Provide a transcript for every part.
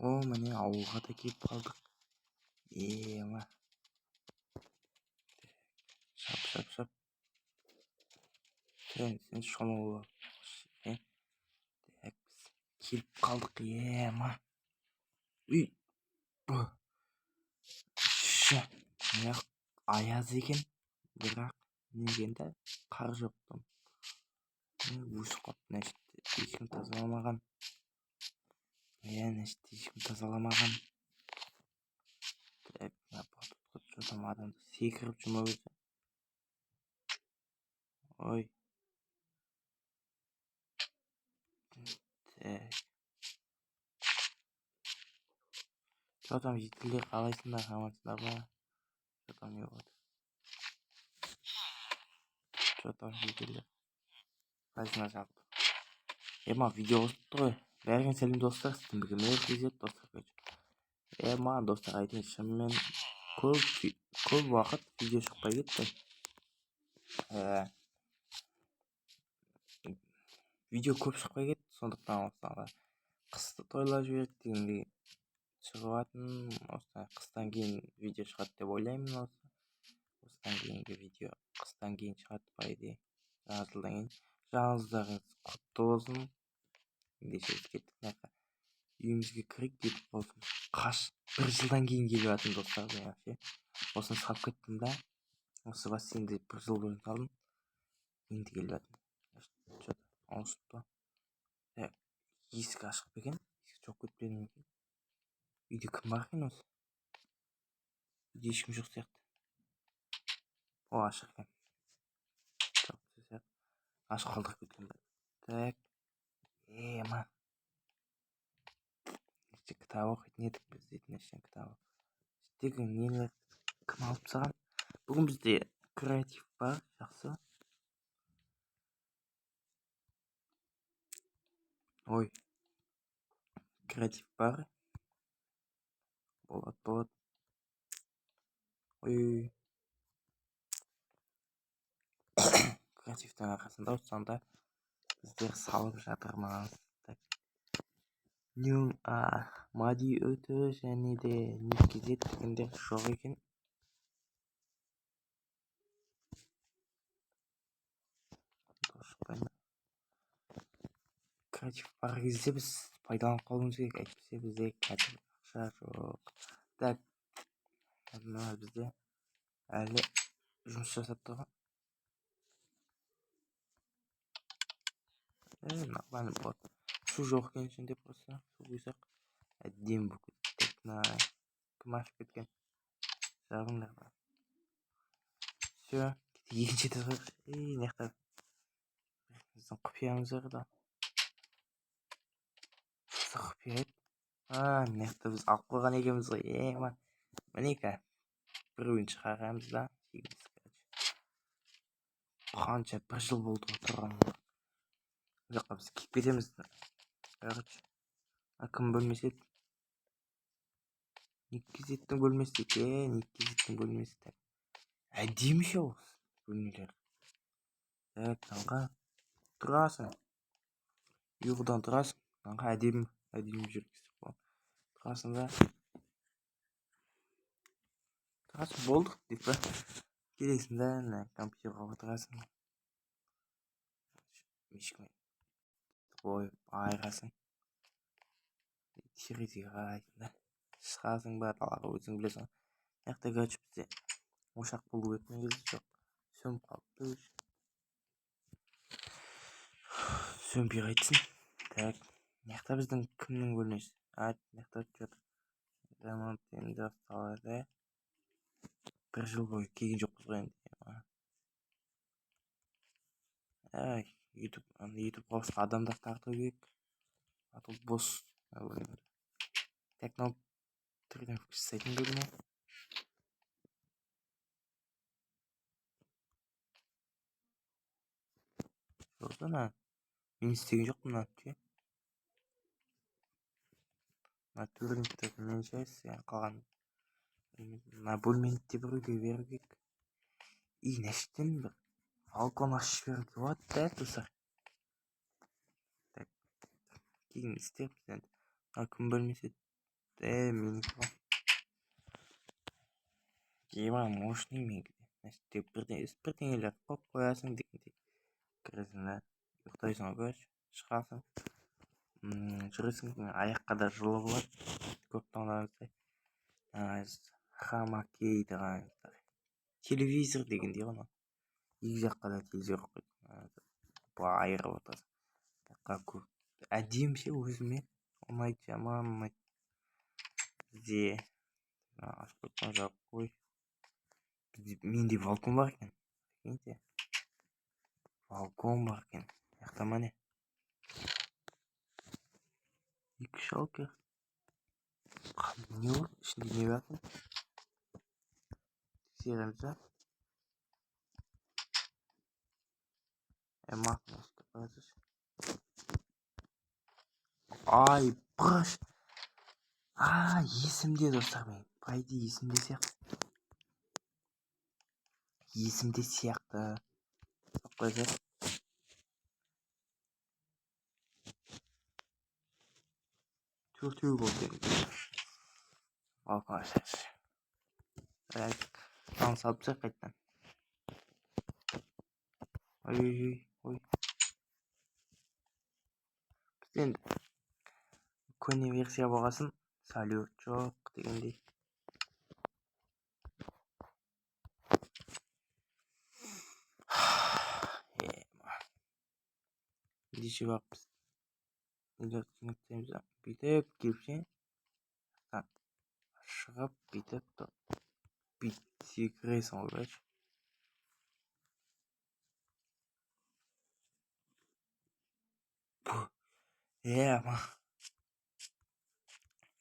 О, міне ауылға да келіп қалдық. Ема. Шап. Сен шомылу. Так, біз келіп қалдық. Ема. Үй. Аяз екен. Бірақ негенде қар жоқ там. Өсіп қалыпты нәшті. Ешкім тазаламаған. Нәшті ешкім тазаламаған. Так, что там адамды секіріп жұмып өзі. Ой. Так. Что там жителдер қалайсыңдар, амансыңдар ма? Что там не болады? Что там жителдер? Қайсыңдар жалпы? Ема, видео қосыпты ғой. Бәріңе сәлем достар, сіздің бірге мерекезет достар. Ема, достар, айтайын, шынымен көп уақыт видео шықпай кетті. Видео көп шықпай кетті, сондықтан осыларға қысты тойлап жіберді дегендей шығатын. Осылай қыстан кейін видео шығады деп ойлаймын. Осыдан кейінгі видео қыстан кейін шығады по идее. Жаңа жылдан кейін. Жаңылдарыңыз құтты болсын. Ендеше біз кеттік. Үйімізге кіріп кетіп болсын. Бір жылдан кейін келіп жатырмын достар. Осыны салып кеттім да. Осы бассейнде бір жыл бұрын салдым. Енді келіп жатырмын. Что-то ауысып па. Есік ашық па екен? Есік жоқ кетпеді ме екен? Үйде кім бар екен осы? Үйде ешкім жоқ сияқты. О, ашық екен. Ашық қалдырып кеткен бе? Так. Ема. Кітап оқитын едік біз дейтін кітап. Сіздегі нелер кім алып тастаған? Бүгін бізде креатив бар, жақсы. Ой. Креатив бар. Болады. Ой. Креативтің арқасында осында біздер салып жатырмыз. Мади өті және де некеде дегендер жоқ екен. Креатив бар кезде біз пайдаланып қалуымыз керек. Әйтпесе бізде қазір ақша жоқ. Так. Бізде әлі жұмыс жасап тұрған. Нормально болады. Су жоқ екен ішінде просто. Су құйсақ әдемі болып кетті. Кім ашып кеткен? Жағыңдар бар. Все. Екінші етіз қойық. Наяқтар. Біздің құпиямыз бар да. Құпия еді. Наяқта біз алып қойған екенбіз ғой. Мінекі. Біреуін шығарамыз да. Қанша бір жыл болды отырған. Жаққа біз кеп кетеміз. Кім бөлмесі еді? Никкизеттің бөлмесі екен. Никкизеттің бөлмесі. Әдемі ше осы бөлмелер. Таңға тұрасың. Ұйқыдан тұрасың. Таңға әдемі жүргізіп қойған. Тұрасың да. Тұрасың болдық деп па. Келесің да, компьютерға отырасың. Мишкімен қойып айғасың. Терезеге қарайсың да. Шығасың ба, далаға өзің білесің. Яқта көрші бізде ошақ болу керек негізі жоқ. Сөніп қалыпты өзі. Сөнбей қайтсын. Так. Яқта біздің кімнің бөлмесі? Яқта что-то ремонт енді басталады. Бір жыл бойы келген жоқпыз ғой енді. YouTube қосқа адамдар тарту керек. А тут бос. Так, түрден жасайтын бөлме. Жолдана. Мен істеген жоқпын ше. Турниктер мен жайсы қалған. Бөлмені де біреуге беру керек. Нәштен бір балкон ашып жіберуге болады да достар. Так. Кейін істейміз енді. Кім бөлмесі? менікі ғой. Кейбір мощный менікі. Значит, бірдеңелер қойып қоясың дегендей. Кіресің да, ұйықтайсың ғой, короче, шығасың. Жүресің, аяққа да жылы болады. Көп таңдаңыздай. Хамакей деген телевизор дегендей ғой. Екі жаққа да телевизор қойып былай айырып отырсың. Жаққа көп әдемі ше, өзіме ұнайды, жаман ұнайды. Бізде ашып қойған жауып қой. Менде балкон бар екен. Прикиньте, балкон бар екен. Жақта міне 2 шалкер. Не бар? Ішінде не бар екен? Тексереміз да. Мақнашты қазір. Ай, бұрыш. Есімде достар, мен. По идее есімде сияқты. Есімде сияқты. Қойсақ. Төртеу болды. Балкон ашайық. Там салып тастайық қайтадан. Ой. Біз енді көне версия болғасын, салют жоқ дегендей. Ендеше бақпыз. Үйлер түсініктеміз. Бүйтіп келіпше. Шығып, бүйтіп тұр. Бүйтіп секіресің ғой, короче.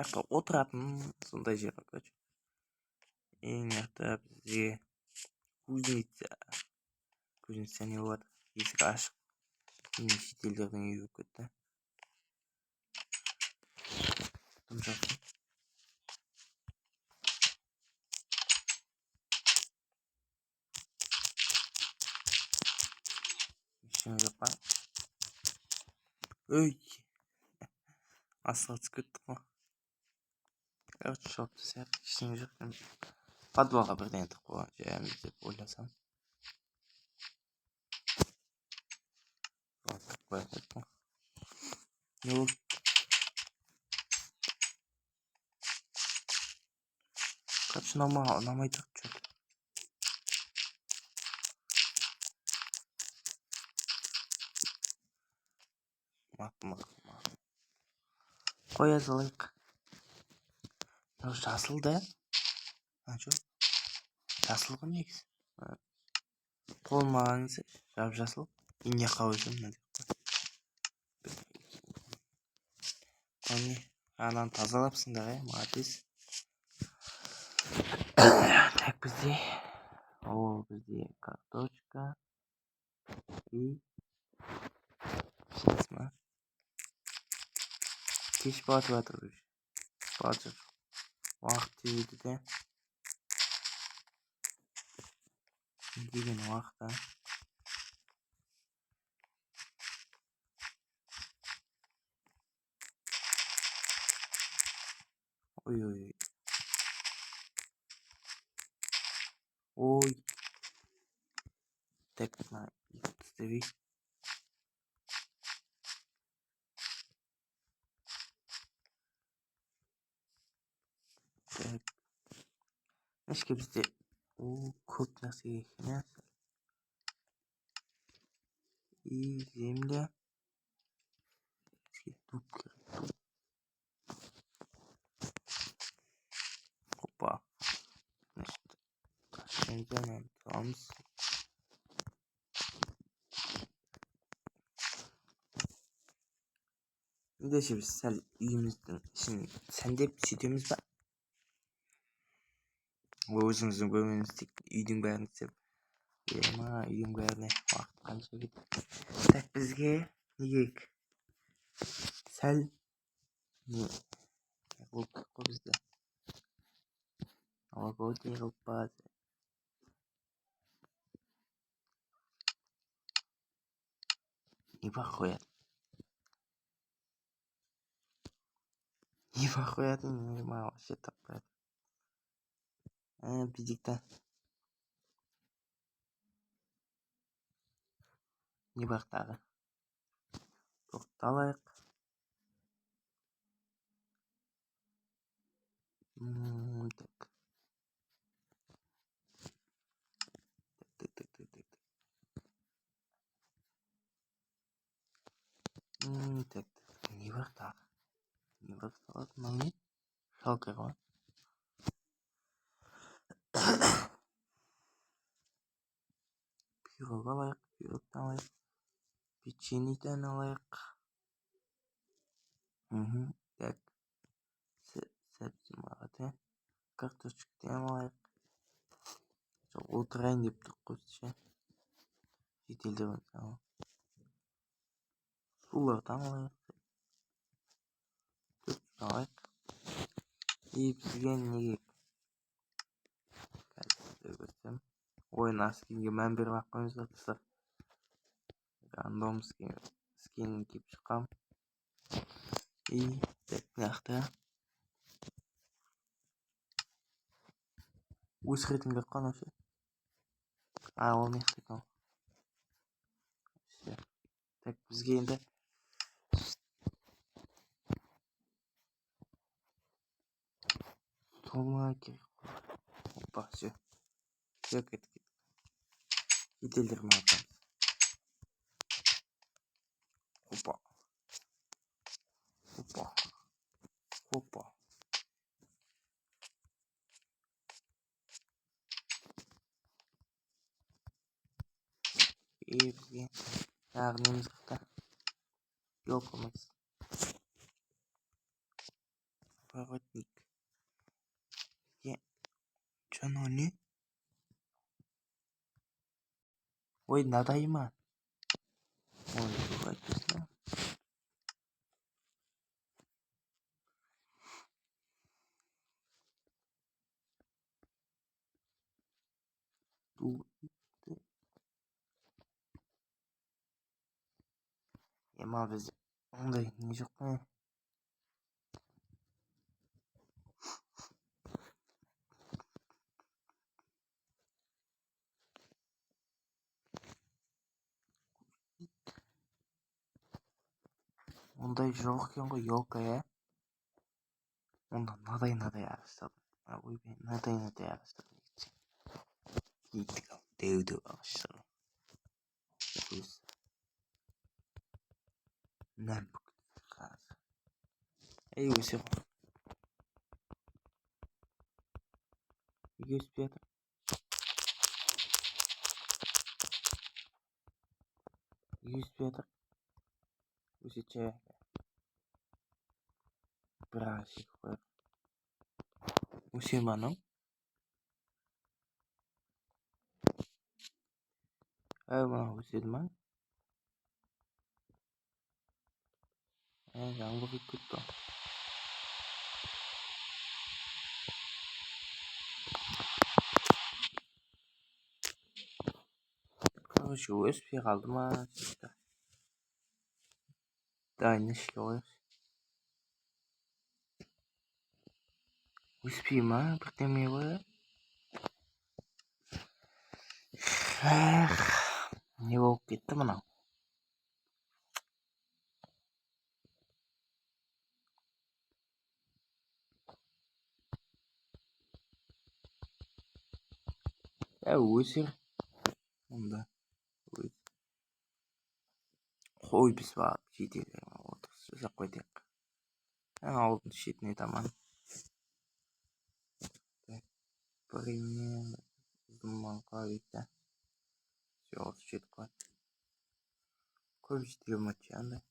Жаққа отыратын сондай жер, короче. Ең жақта бізде кузница не болады. Есік ашық. Шетелдердің үйі болып кетті. Тым жақсы. Ештеңе жоқ па? Астыға түсіп кеттік қой. Короче, жауып тастайық. Ештеңе жоқ. Подвалға бірден тығып қойған жайымыз деп ойласам. Не болды? Короче, ұнамай тұр, что-то. Қоя салайық. Жасыл да? Что? Жасыл ғой негізі. Қолыма алыңыз, жап-жасыл. Ине қауызым мына деп. Ананы тазалапсыңдар, молодец. Так, бізде картошка и сейчас ма кеш батып жатыр. Уақыт тиеді де. Деген уақытта. Ой. Так, стави. Так. Ішке бізде көп нәрсе екен. И земля. Опа. Значит, ташкентден тұрамыз. Ендеше біз сәл үйіміздің ішін сәндеп сөйтеміз ба? Өзіңіздің бөлмеңіз тек үйдің бәрін істеп. Үйдің бәріне уақыт қанша кетті. Так, бізге не керек? Сәл не қылып қой бізде. Новогодний қылып барды. Не бар қояды. Не бар қоятын, маған вообще таппайды. Бидикті. Не бар тағы? Торт алайық. Так. Так. Не бар тағы? Не бар салат? Мынау не? Шалкар ма? Пирог алайық. Пирогтан алайық. Печеньеден алайық. Так. Сәбзі картошкадан алайық. Отырайын деп тұр қойсы ше. Шетелде мысалы. Сулардан алайық. Төрт алайық. Бізге неге? Қазір көрсем. Ойын скинге мән беріп ақ қойыңыздар достар. Рандом скин киіп шыққам. Так, мынақты өз рейтинг аққан вообще. Ол мықты екен. Так, бізге енді толма керек. Опа, все. Все, кеттік. Шетелдермен атамыз. Опа. Бізге тағы неміз қықты. Елкамыз. Воротник. Чоно не? Ой, надай ма? Ой, вроде. Ема бізде ондай не жоқ қой. Ондай жоқ екен ғой, елка, ә? Онда надай ағаштар. Ойбай, надай ағаштар. Киттік ал, деу ағаштар. Өз. Нәмбік. Қазір. Өсе ғой. Неге өспей жатыр? Өсетші. Бірақ шек қойып. Өсе ма, ну? Мына өседі ма? Жаңбыр кетті. Короче, өспей қалды ма? Дайын ішке қояйықшы. Өспей ма? Бірдеме ғой. Не болып кетті мынау? Өсер. Онда. Қой біз барып шетелге отырыс жасап қояйық. Ауылдың шетіне таман. Пример. Думанға өйтті. Все, осы жетіп қойды. Көп жетіге ұмытшы андай.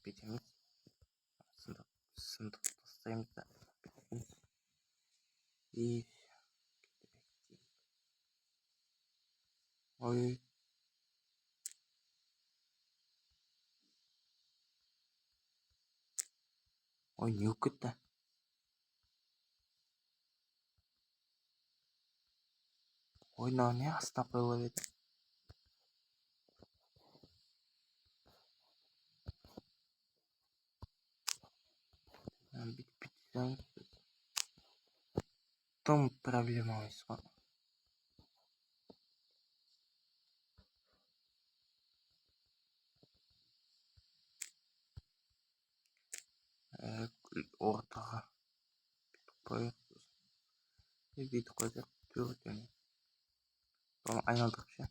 Бетеміз. Сындық тастаймыз да. И ой. Ой, не болып кетті? Ой, мынау не астына қойылып еді? Там проблема емес қой. Ортаға қойып бүйтіп қойсақ төртеу соны айналдырып ше.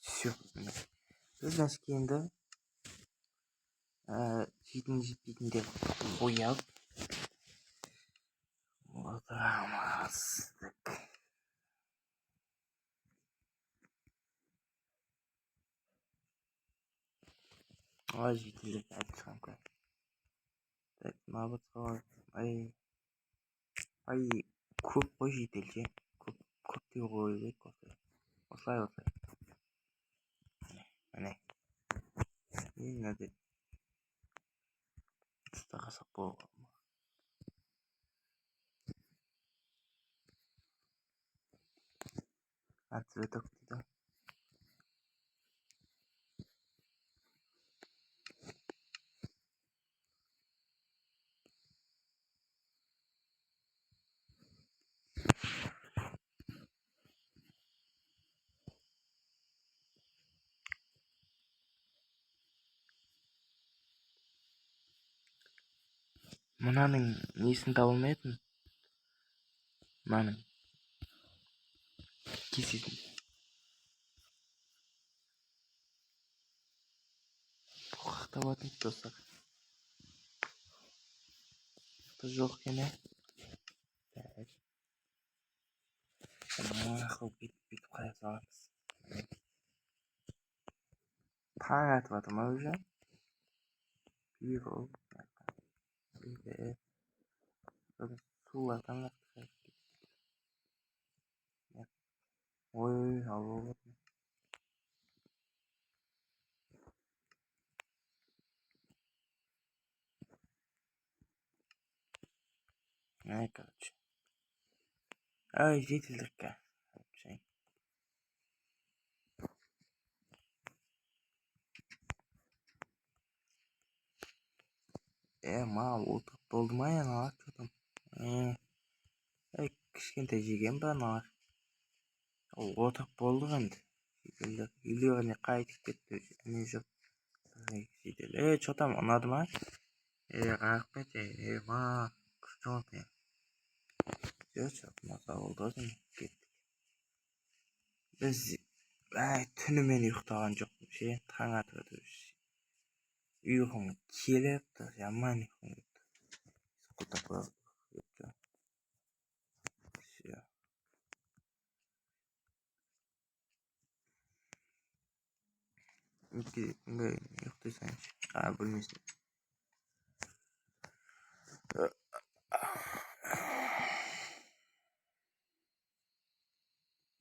Все. Біз енді жетпейтін деп қойып отырамыз. Ой, жетілдік айтсам қой. Так, мына ай көп қой жетелше. Көп деп қою керек осылай. Міне. Мынандай тастағасақ болған. Цветок дейді. Мынаның несін таба алмайтын. Мынаның кесетін. Бұқақ табатын достар. Жоқ екен. Мақыл бүйтіп қая саламыз. Таң атып жатыр ма уже? Пиво. Сулардан ой, алло. Короче. Ай, жетілдікке. Мал отырып болды ма аналар что там? Кішкентай жеген ба аналар? Отырып болдық енді. Үйлеріне қайтып кетті. Не жоқ. Что там, ұнады ма? Рахмет, ма, күшті. Жоқ, маса болды ғой кеттік. Біз түнімен ұйықтаған жоқпыз ше, таң атып жатыр. Ұйқым келіп тұр, жаман ұйқым келіп тұр. Ұйықтайсың ше, білмейсің.